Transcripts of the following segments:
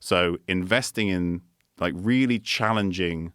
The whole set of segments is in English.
So investing in like really challenging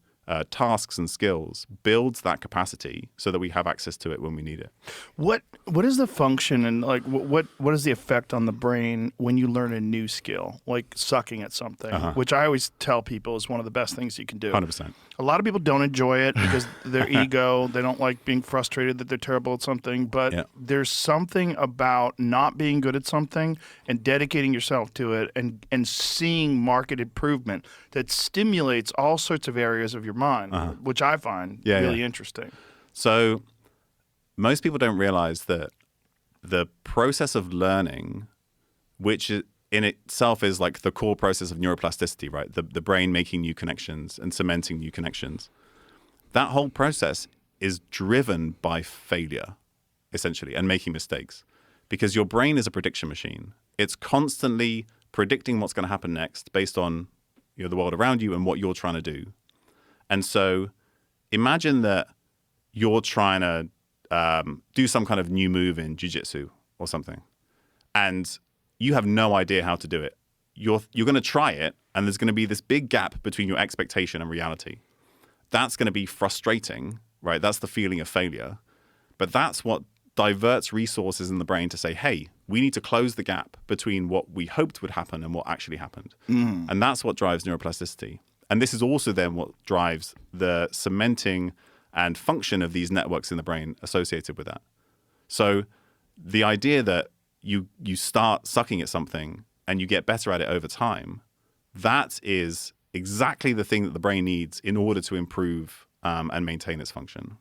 tasks and skills builds that capacity so that we have access to it when we need it. What is the function and like what is the effect on the brain when you learn a new skill, like sucking at something, which I always tell people is one of the best things you can do. 100%. A lot of people don't enjoy it because their ego, they don't like being frustrated that they're terrible at something, but there's something about not being good at something and dedicating yourself to it and seeing market improvement that stimulates all sorts of areas of your mind, which I find really interesting. So most people don't realize that the process of learning, which in itself is like the core process of neuroplasticity, right? The brain making new connections and cementing new connections. That whole process is driven by failure, essentially, and making mistakes. Because your brain is a prediction machine. It's constantly predicting what's going to happen next based on the world around you and what you're trying to do. And so imagine that you're trying to do some kind of new move in jiu-jitsu or something, and you have no idea how to do it. You're going to try it, and there's going to be this big gap between your expectation and reality. That's going to be frustrating, right? That's the feeling of failure. But that's what diverts resources in the brain to say, hey, we need to close the gap between what we hoped would happen and what actually happened. And that's what drives neuroplasticity. And this is also then what drives the cementing and function of these networks in the brain associated with that. So the idea that you start sucking at something and you get better at it over time, that is exactly the thing that the brain needs in order to improve and maintain its function.